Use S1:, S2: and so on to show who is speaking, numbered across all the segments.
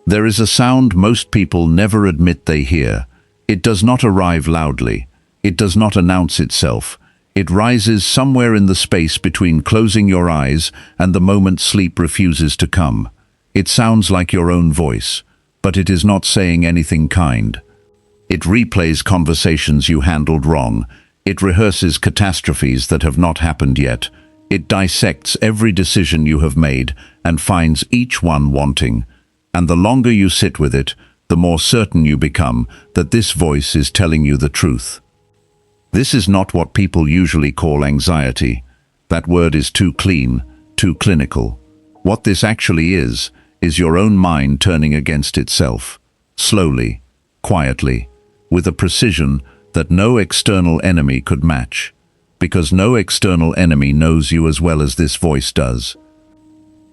S1: There is a sound most people never admit they hear. It does not arrive loudly. It does not announce itself. It rises somewhere in the space between closing your eyes and the moment sleep refuses to come. It sounds like your own voice, but it is not saying anything kind. It replays conversations you handled wrong. It rehearses catastrophes that have not happened yet. It dissects every decision you have made and finds each one wanting. And the longer you sit with it, the more certain you become that this voice is telling you the truth. This is not what people usually call anxiety. That word is too clean, too clinical. What this actually is your own mind turning against itself, slowly, quietly, with a precision that no external enemy could match, because no external enemy knows you as well as this voice does.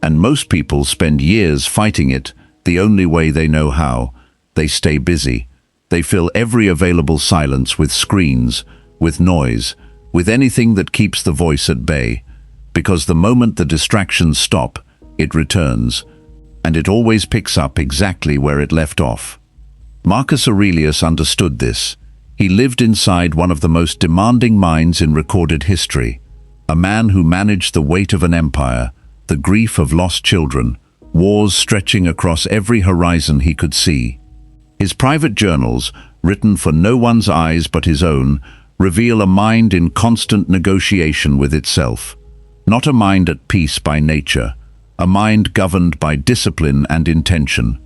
S1: And most people spend years fighting it the only way they know how. They stay busy. They fill every available silence with screens, with noise, with anything that keeps the voice at bay, because the moment the distractions stop, it returns, and it always picks up exactly where it left off. Marcus Aurelius understood this. He lived inside one of the most demanding minds in recorded history, a man who managed the weight of an empire, the grief of lost children, wars stretching across every horizon he could see. His private journals, written for no one's eyes but his own, reveal a mind in constant negotiation with itself. Not a mind at peace by nature, a mind governed by discipline and intention.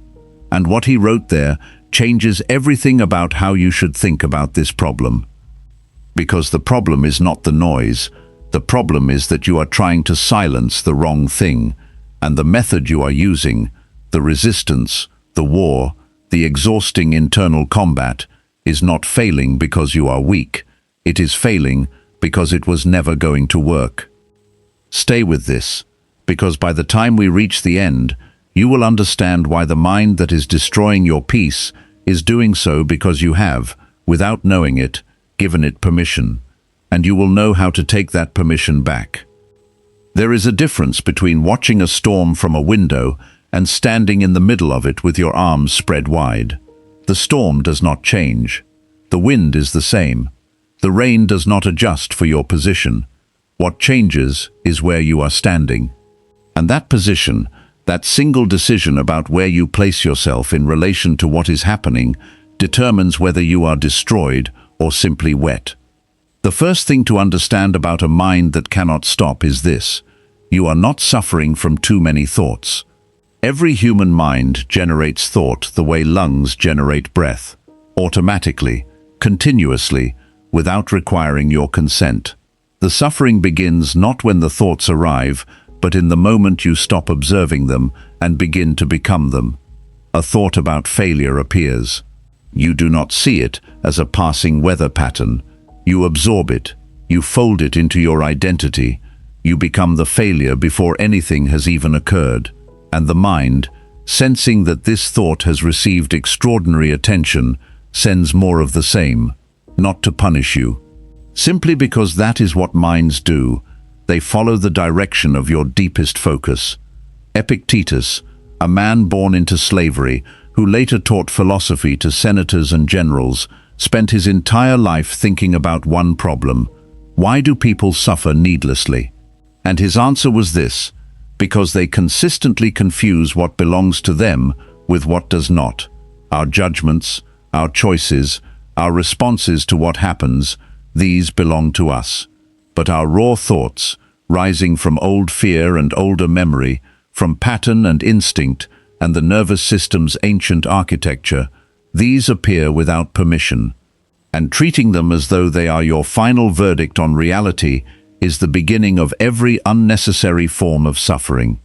S1: And what he wrote there changes everything about how you should think about this problem. Because the problem is not the noise, the problem is that you are trying to silence the wrong thing, and the method you are using, the resistance, the war, the exhausting internal combat, is not failing because you are weak. It is failing because it was never going to work. Stay with this, because by the time we reach the end, you will understand why the mind that is destroying your peace is doing so because you have, without knowing it, given it permission, and you will know how to take that permission back. There is a difference between watching a storm from a window and standing in the middle of it with your arms spread wide. The storm does not change. The wind is the same. The rain does not adjust for your position. What changes is where you are standing. And that position, that single decision about where you place yourself in relation to what is happening, determines whether you are destroyed or simply wet. The first thing to understand about a mind that cannot stop is this: you are not suffering from too many thoughts. Every human mind generates thought the way lungs generate breath, automatically, continuously, without requiring your consent. The suffering begins not when the thoughts arrive, but in the moment you stop observing them and begin to become them. A thought about failure appears. You do not see it as a passing weather pattern. You absorb it. You fold it into your identity. You become the failure before anything has even occurred. And the mind, sensing that this thought has received extraordinary attention, sends more of the same, not to punish you. Simply because that is what minds do. They follow the direction of your deepest focus. Epictetus, a man born into slavery, who later taught philosophy to senators and generals, spent his entire life thinking about one problem: why do people suffer needlessly? And his answer was this: because they consistently confuse what belongs to them with what does not. Our judgments, our choices, our responses to what happens, these belong to us. But our raw thoughts, rising from old fear and older memory, from pattern and instinct, and the nervous system's ancient architecture, these appear without permission. And treating them as though they are your final verdict on reality is the beginning of every unnecessary form of suffering.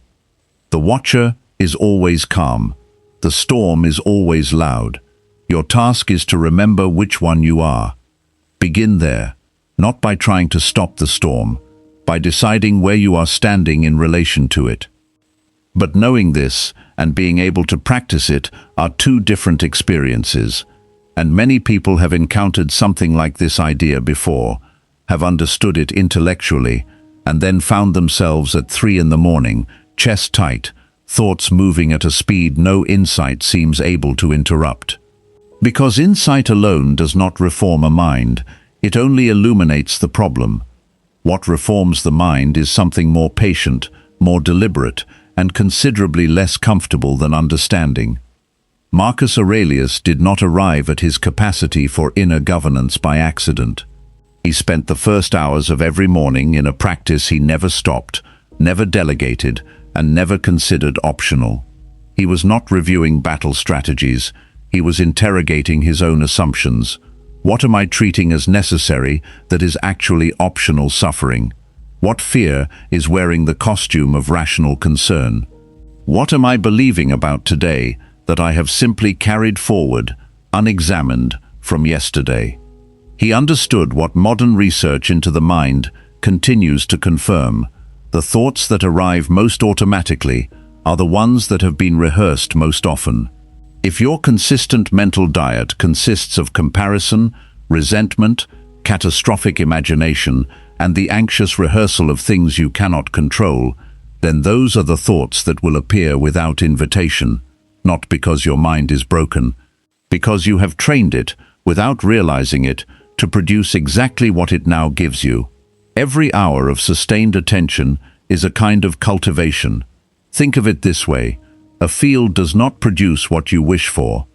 S1: The watcher is always calm. The storm is always loud. Your task is to remember which one you are. Begin there, not by trying to stop the storm, by deciding where you are standing in relation to it. But knowing this and being able to practice it are two different experiences, and many people have encountered something like this idea before, have understood it intellectually, and then found themselves at 3 in the morning, chest tight, thoughts moving at a speed no insight seems able to interrupt. Because insight alone does not reform a mind, it only illuminates the problem. What reforms the mind is something more patient, more deliberate, and considerably less comfortable than understanding. Marcus Aurelius did not arrive at his capacity for inner governance by accident. He spent the first hours of every morning in a practice he never stopped, never delegated, and never considered optional. He was not reviewing battle strategies, he was interrogating his own assumptions. What am I treating as necessary that is actually optional suffering? What fear is wearing the costume of rational concern? What am I believing about today that I have simply carried forward, unexamined, from yesterday? He understood what modern research into the mind continues to confirm. The thoughts that arrive most automatically are the ones that have been rehearsed most often. If your consistent mental diet consists of comparison, resentment, catastrophic imagination, and the anxious rehearsal of things you cannot control, then those are the thoughts that will appear without invitation, not because your mind is broken, because you have trained it, without realizing it, to produce exactly what it now gives you. Every hour of sustained attention is a kind of cultivation. Think of it this way: a field does not produce what you wish for.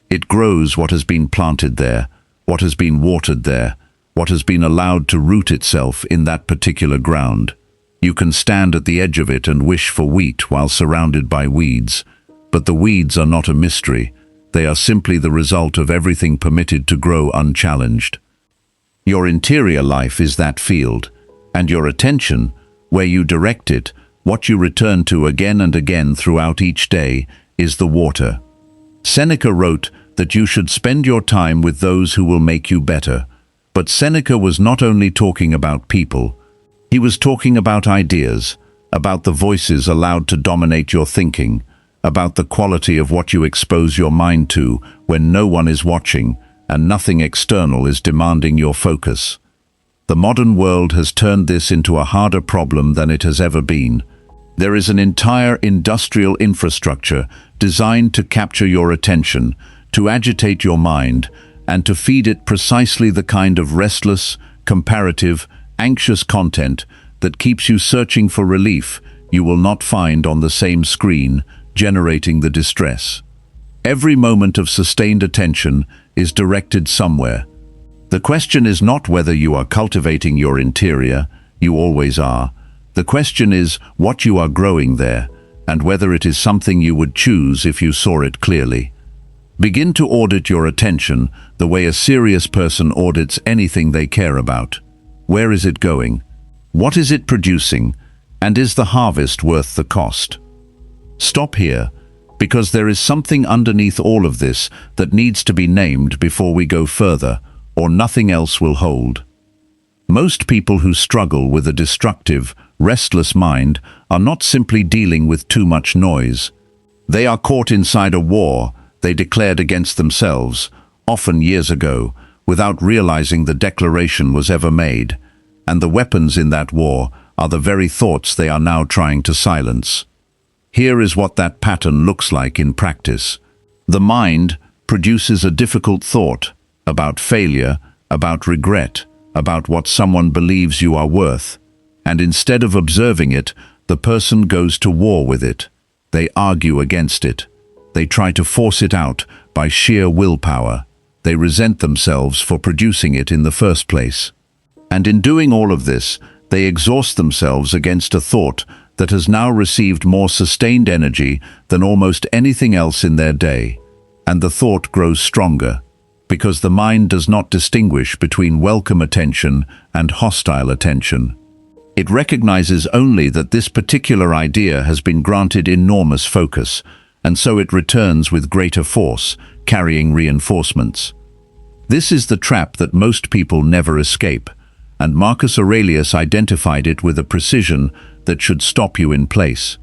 S1: It grows what has been planted there, what has been watered there, what has been allowed to root itself in that particular ground. You can stand at the edge of it and wish for wheat while surrounded by weeds, but the weeds are not a mystery. They are simply the result of everything permitted to grow unchallenged. Your interior life is that field, and your attention, where you direct it, what you return to again and again throughout each day, is the water. Seneca wrote that you should spend your time with those who will make you better. But Seneca was not only talking about people, he was talking about ideas, about the voices allowed to dominate your thinking, about the quality of what you expose your mind to when no one is watching and nothing external is demanding your focus. The modern world has turned this into a harder problem than it has ever been. There is an entire industrial infrastructure designed to capture your attention, to agitate your mind, and to feed it precisely the kind of restless, comparative, anxious content that keeps you searching for relief you will not find on the same screen, generating the distress. Every moment of sustained attention is directed somewhere. The question is not whether you are cultivating your interior, you always are. The question is what you are growing there, and whether it is something you would choose if you saw it clearly. Begin to audit your attention the way a serious person audits anything they care about. Where is it going? What is it producing? And is the harvest worth the cost? Stop here, because there is something underneath all of this that needs to be named before we go further, or nothing else will hold. Most people who struggle with a destructive, restless mind are not simply dealing with too much noise. They are caught inside a war they declared against themselves, often years ago, without realizing the declaration was ever made, and the weapons in that war are the very thoughts they are now trying to silence. Here is what that pattern looks like in practice. The mind produces a difficult thought about failure, about regret, about what someone believes you are worth, and instead of observing it, the person goes to war with it. They argue against it. They try to force it out by sheer willpower. They resent themselves for producing it in the first place. And in doing all of this, they exhaust themselves against a thought that has now received more sustained energy than almost anything else in their day. And the thought grows stronger, because the mind does not distinguish between welcome attention and hostile attention. It recognizes only that this particular idea has been granted enormous focus, and so it returns with greater force, carrying reinforcements. This is the trap that most people never escape, and Marcus Aurelius identified it with a precision that should stop you in place.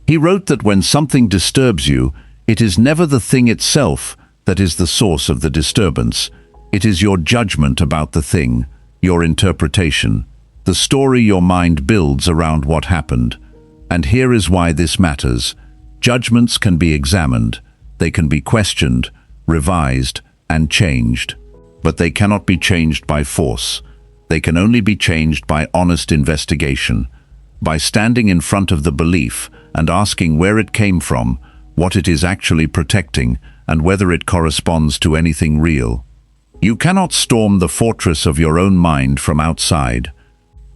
S1: He wrote that when something disturbs you, it is never the thing itself that is the source of the disturbance. It is your judgment about the thing, your interpretation, the story your mind builds around what happened. And here is why this matters. Judgments can be examined, they can be questioned, revised, and changed. But they cannot be changed by force. They can only be changed by honest investigation, by standing in front of the belief and asking where it came from, what it is actually protecting, and whether it corresponds to anything real. You cannot storm the fortress of your own mind from outside.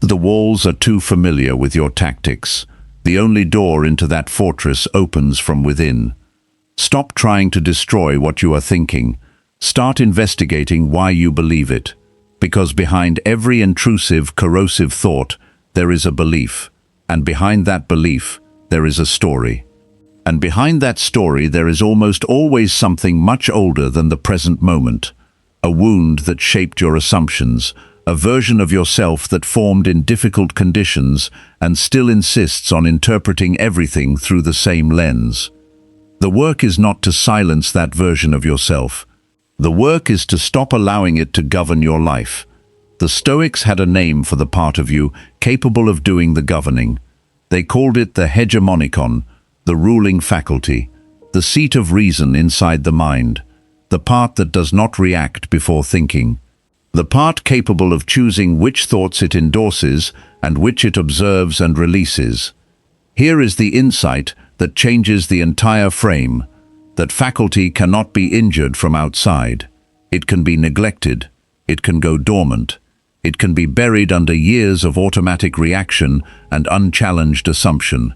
S1: The walls are too familiar with your tactics. The only door into that fortress opens from within. Stop trying to destroy what you are thinking. Start investigating why you believe it. Because behind every intrusive, corrosive thought, there is a belief. And behind that belief, there is a story. And behind that story, there is almost always something much older than the present moment. A wound that shaped your assumptions, a version of yourself that formed in difficult conditions and still insists on interpreting everything through the same lens. The work is not to silence that version of yourself. The work is to stop allowing it to govern your life. The Stoics had a name for the part of you capable of doing the governing. They called it the hegemonikon, the ruling faculty, the seat of reason inside the mind, the part that does not react before thinking, the part capable of choosing which thoughts it endorses and which it observes and releases. Here is the insight that changes the entire frame, that faculty cannot be injured from outside. It can be neglected, it can go dormant, it can be buried under years of automatic reaction and unchallenged assumption.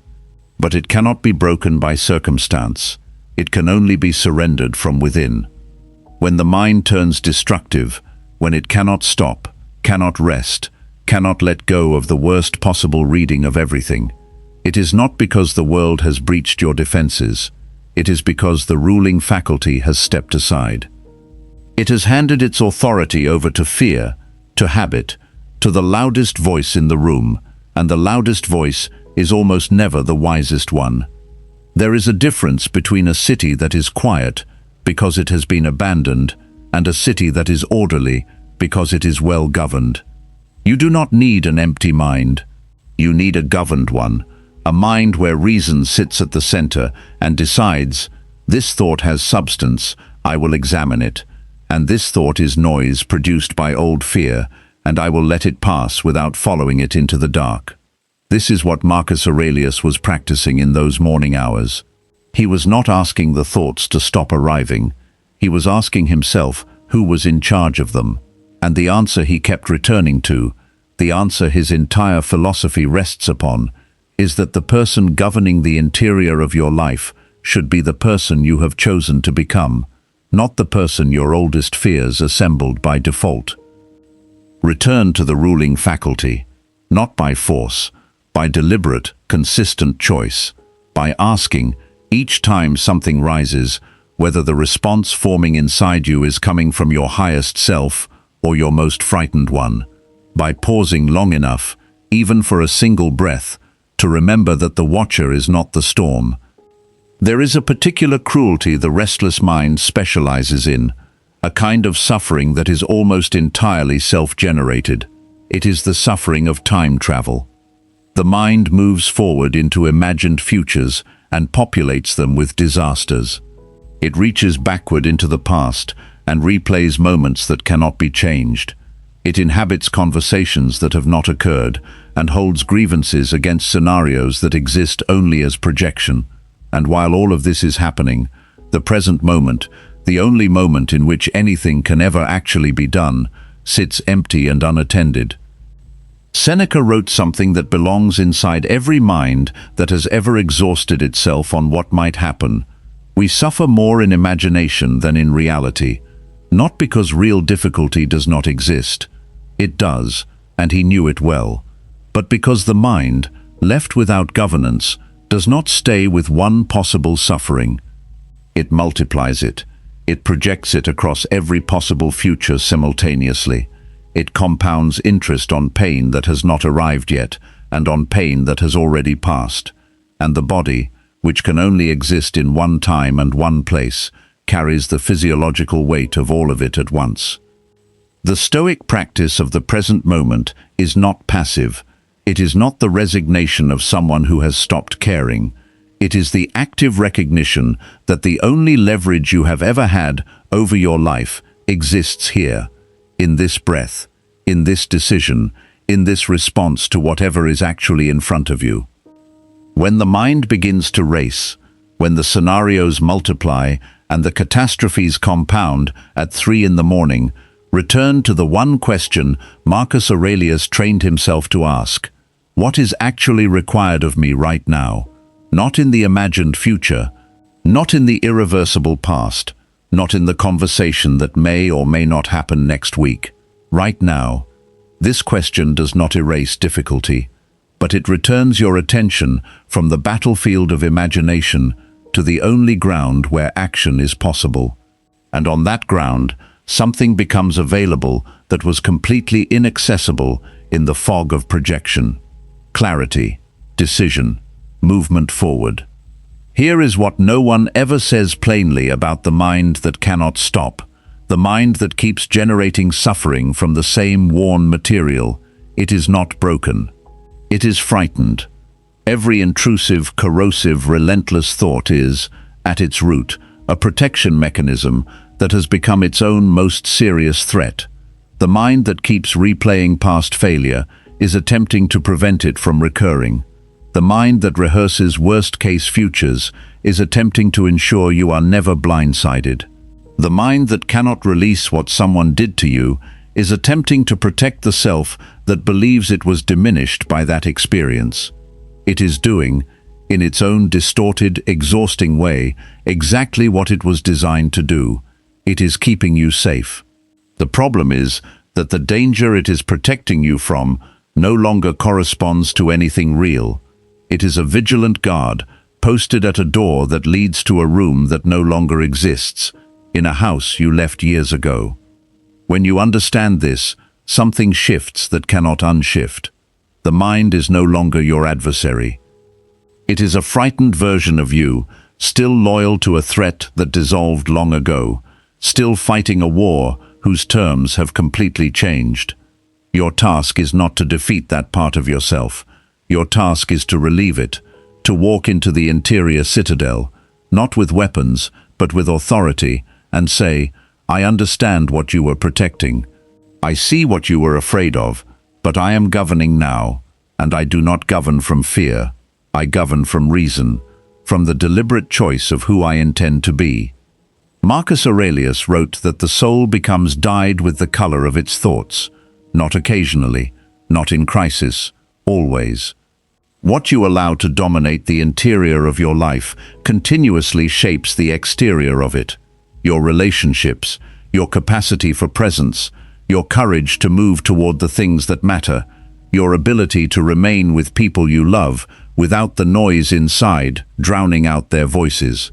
S1: But it cannot be broken by circumstance. It can only be surrendered from within. When the mind turns destructive, when it cannot stop, cannot rest, cannot let go of the worst possible reading of everything, it is not because the world has breached your defenses. It is because the ruling faculty has stepped aside. It has handed its authority over to fear, to habit, to the loudest voice in the room, and the loudest voice is almost never the wisest one. There is a difference between a city that is quiet because it has been abandoned and a city that is orderly because it is well governed. You do not need an empty mind. You need a governed one, a mind where reason sits at the center and decides, this thought has substance, I will examine it, and this thought is noise produced by old fear, and I will let it pass without following it into the dark. This is what Marcus Aurelius was practicing in those morning hours. He was not asking the thoughts to stop arriving. He was asking himself who was in charge of them. And the answer he kept returning to, the answer his entire philosophy rests upon, is that the person governing the interior of your life should be the person you have chosen to become, not the person your oldest fears assembled by default. Return to the ruling faculty, not by force, by deliberate, consistent choice, by asking, each time something rises, whether the response forming inside you is coming from your highest self or your most frightened one, by pausing long enough, even for a single breath, to remember that the watcher is not the storm. There is a particular cruelty the restless mind specializes in, a kind of suffering that is almost entirely self-generated. It is the suffering of time travel. The mind moves forward into imagined futures and populates them with disasters. It reaches backward into the past and replays moments that cannot be changed. It inhabits conversations that have not occurred and holds grievances against scenarios that exist only as projection. And while all of this is happening, the present moment, the only moment in which anything can ever actually be done, sits empty and unattended. Seneca wrote something that belongs inside every mind that has ever exhausted itself on what might happen. We suffer more in imagination than in reality, not because real difficulty does not exist. It does, and he knew it well, but because the mind, left without governance, does not stay with one possible suffering. It multiplies it. It projects it across every possible future simultaneously. It compounds interest on pain that has not arrived yet, and on pain that has already passed. And the body, which can only exist in one time and one place, carries the physiological weight of all of it at once. The Stoic practice of the present moment is not passive. It is not the resignation of someone who has stopped caring. It is the active recognition that the only leverage you have ever had over your life exists here, in this breath, in this decision, in this response to whatever is actually in front of you. When the mind begins to race, when the scenarios multiply and the catastrophes compound at 3 in the morning, return to the one question Marcus Aurelius trained himself to ask: what is actually required of me right now? Not in the imagined future, not in the irreversible past, not in the conversation that may or may not happen next week. Right now. This question does not erase difficulty, but it returns your attention from the battlefield of imagination to the only ground where action is possible. And on that ground, something becomes available that was completely inaccessible in the fog of projection. Clarity, decision, movement forward. Here is what no one ever says plainly about the mind that cannot stop, the mind that keeps generating suffering from the same worn material. It is not broken. It is frightened. Every intrusive, corrosive, relentless thought is, at its root, a protection mechanism that has become its own most serious threat. The mind that keeps replaying past failure is attempting to prevent it from recurring. The mind that rehearses worst-case futures is attempting to ensure you are never blindsided. The mind that cannot release what someone did to you is attempting to protect the self that believes it was diminished by that experience. It is doing, in its own distorted, exhausting way, exactly what it was designed to do. It is keeping you safe. The problem is that the danger it is protecting you from no longer corresponds to anything real. It is a vigilant guard, posted at a door that leads to a room that no longer exists, in a house you left years ago. When you understand this, something shifts that cannot unshift. The mind is no longer your adversary. It is a frightened version of you, still loyal to a threat that dissolved long ago, still fighting a war whose terms have completely changed. Your task is not to defeat that part of yourself. Your task is to relieve it, to walk into the interior citadel, not with weapons, but with authority, and say, I understand what you were protecting. I see what you were afraid of, but I am governing now, and I do not govern from fear. I govern from reason, from the deliberate choice of who I intend to be. Marcus Aurelius wrote that the soul becomes dyed with the color of its thoughts, not occasionally, not in crisis, always. What you allow to dominate the interior of your life continuously shapes the exterior of it. Your relationships, your capacity for presence, your courage to move toward the things that matter, your ability to remain with people you love without the noise inside drowning out their voices.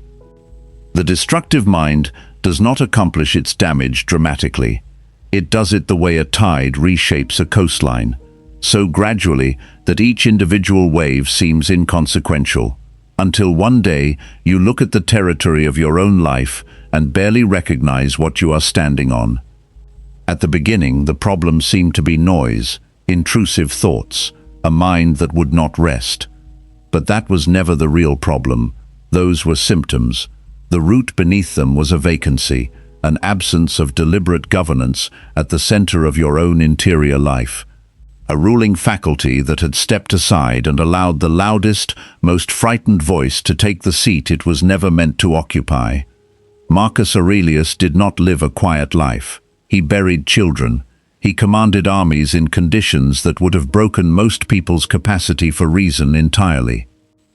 S1: The destructive mind does not accomplish its damage dramatically. It does it the way a tide reshapes a coastline, so gradually that each individual wave seems inconsequential, until one day you look at the territory of your own life and barely recognize what you are standing on. At the beginning, the problem seemed to be noise, intrusive thoughts, a mind that would not rest. But that was never the real problem. Those were symptoms. The root beneath them was a vacancy, an absence of deliberate governance at the center of your own interior life. A ruling faculty that had stepped aside and allowed the loudest, most frightened voice to take the seat it was never meant to occupy. Marcus Aurelius did not live a quiet life. He buried children. He commanded armies in conditions that would have broken most people's capacity for reason entirely.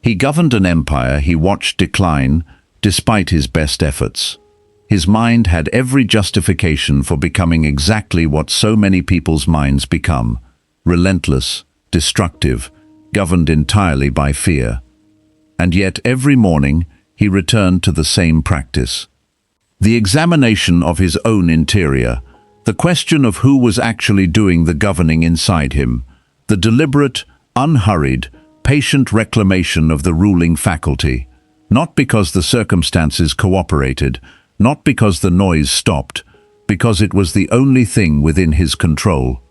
S1: He governed an empire he watched decline, despite his best efforts. His mind had every justification for becoming exactly what so many people's minds become: relentless, destructive, governed entirely by fear. And yet every morning he returned to the same practice. The examination of his own interior, the question of who was actually doing the governing inside him, the deliberate, unhurried, patient reclamation of the ruling faculty, not because the circumstances cooperated, not because the noise stopped, because it was the only thing within his control.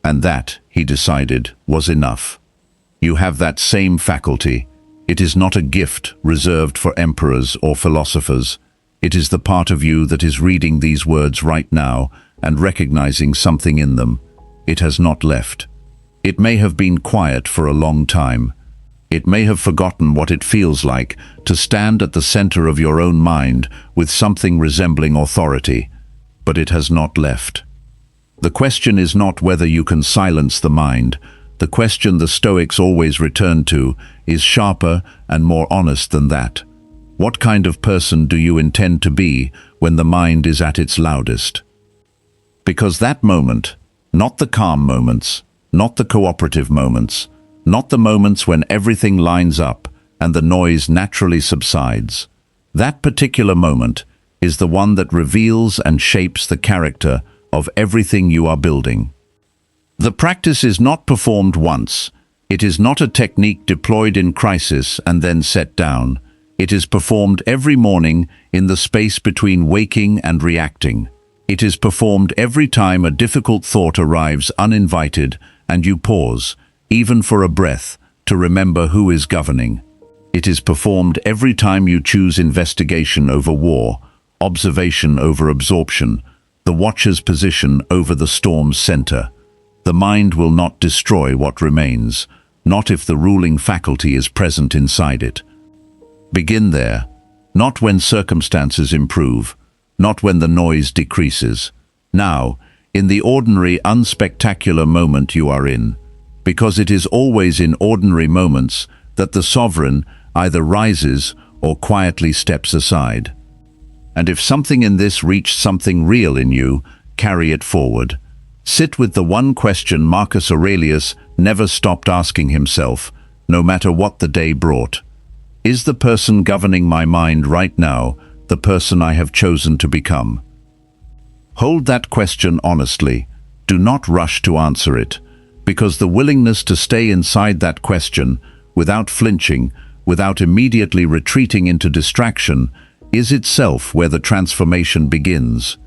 S1: And that, he decided, was enough. You have that same faculty. It is not a gift reserved for emperors or philosophers. It is the part of you that is reading these words right now and recognizing something in them. It has not left. It may have been quiet for a long time. It may have forgotten what it feels like to stand at the center of your own mind with something resembling authority, but it has not left. The question is not whether you can silence the mind. The question the Stoics always return to is sharper and more honest than that. What kind of person do you intend to be when the mind is at its loudest? Because that moment, not the calm moments, not the cooperative moments, not the moments when everything lines up and the noise naturally subsides, that particular moment is the one that reveals and shapes the character of everything you are building. The practice is not performed once. It is not a technique deployed in crisis and then set down. It is performed every morning in the space between waking and reacting. It is performed every time a difficult thought arrives uninvited and you pause, even for a breath, to remember who is governing. It is performed every time you choose investigation over war, observation over absorption, the watcher's position over the storm's center. The mind will not destroy what remains, not if the ruling faculty is present inside it. Begin there, not when circumstances improve, not when the noise decreases. Now, in the ordinary, unspectacular moment you are in, because it is always in ordinary moments that the sovereign either rises or quietly steps aside. And if something in this reached something real in you, carry it forward. Sit with the one question Marcus Aurelius never stopped asking himself, no matter what the day brought. Is the person governing my mind right now the person I have chosen to become? Hold that question honestly. Do not rush to answer it, because the willingness to stay inside that question, without flinching, without immediately retreating into distraction, is itself where the transformation begins.